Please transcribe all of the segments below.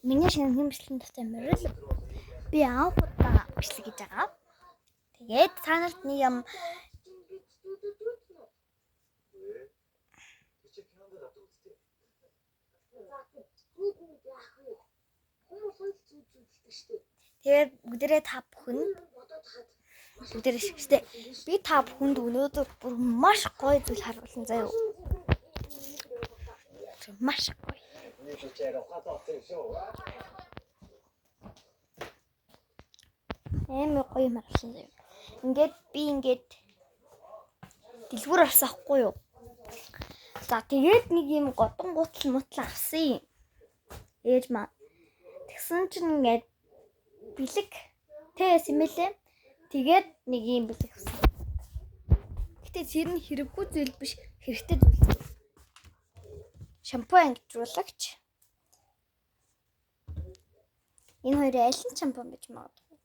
Миний шинэ хэмжлэн дотор мөрөл би аавуудаа бичлэг хийж байгаа. Тэгээд та нарт нэг юм тэгээд бүгдээ та бүхэн бүгдээ шигтэй. Би та бүхэнд өнөөдөр бүр маш гоё зүйл харуулсан заяа. Маш гоё. Амар гоё марсан заяа. Ингээд би дэлгүүр авсан ахгүй юу? За тэгээд нэг юм годон гутал мутал авсан юм. Ээж маань. Тэгсэн чинь ингээд бэлэг тэс юм лээ. Тэгээд нэг юм бэлэг авсан. Гэтэ тэр нь хэрэггүй зүйл биш, хэрэгтэй зүйл. Шампунь ангижуулагч. Энэ хоёрын аль нь шампунь гэж магадгүй.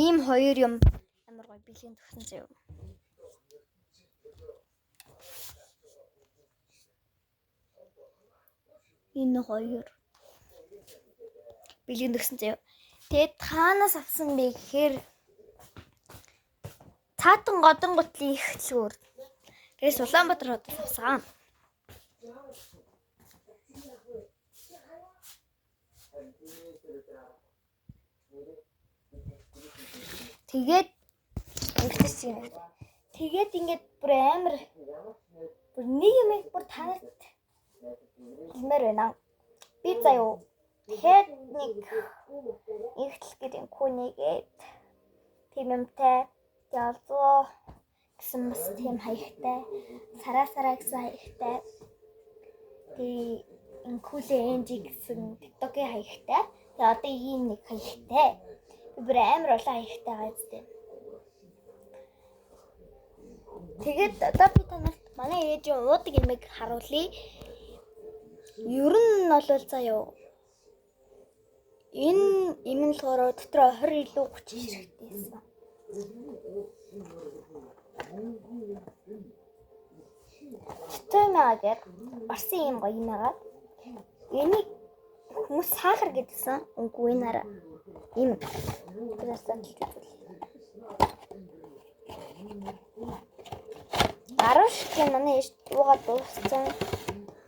Ийм хоёр юм амар гоё бэлгийн төгсөн заяа. Энэ хоёр бэлгийн төгсөн заяа. Тэгээд таанаас авсан бэ гэхээр цаатан годон гутлын их дэлгүүр. Тэгээд Улаанбаатар хотод авсан. Тэгээд ингээд бүр амар бүр нэг юм бүр танарт хэлмээр байна. Би заяа тэгээд нэг ихтэл гэдэг хүнийгээд тийм юмтай ялзуу гэсэн бас тийм хаягтай сараа гэсэн хаягтай тий инкулээ энжи гэсэн TikTok-ийн хаягтай. Тэгээ одоо ийм нэг хаягтай. Би бүр амар олон хаягтай байцтай. Тэгээд одоо би танарт манай ээжийн уудаг юмыг харуулъя. Ер нь бол заяа энэ юм л болохоор дотроо 20 илүү 30 хэрэгтэй байсан. Тэмээгээр барсан юм гоё юм аа. Энийг хүмүүс сахар гэдсэн. Үгүй наараа. Ийм. Тэрсэн л зүйл. 10 ширхэг манай ээж уугаад дууссан.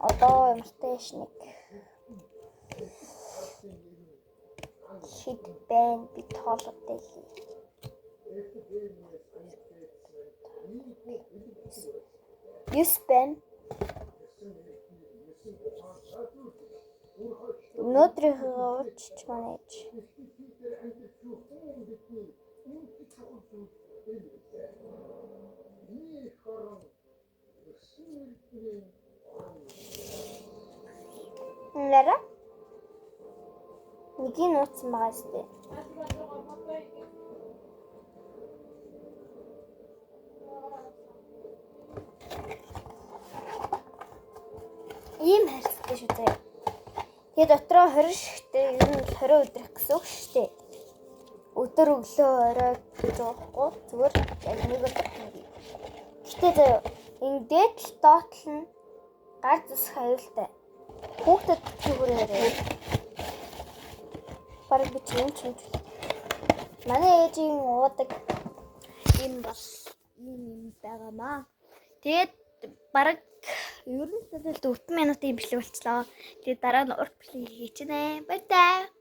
Одоо юмтай шник. Шид бэн би тоолотой. Юс бэн. Өнөөдрийнхөө ч манайч. Нара Нэгийн нууцсан байгаа сте. Ийм харьцтай шүү дээ. Тэгээ дотроо 20 шигтэй ер нь 20 өдрөх гэсэн үг шүү дээ. Өдөр өглөө орой зоохгүй зүгээр яг нэг өдөр. Гэтэ ингээд л доотл нь гар зүсэх аюултай. Хүүхдэд зүгээрээ бараг би юм ч. Манай ээжийн уудаг юм бас юм байгаамаа. Тэгээд бараг ер нь 40 минутын бичлэг болчлоо. Тэгээд дараа нь урт бичлэг хийчихнэ. Баярлалаа.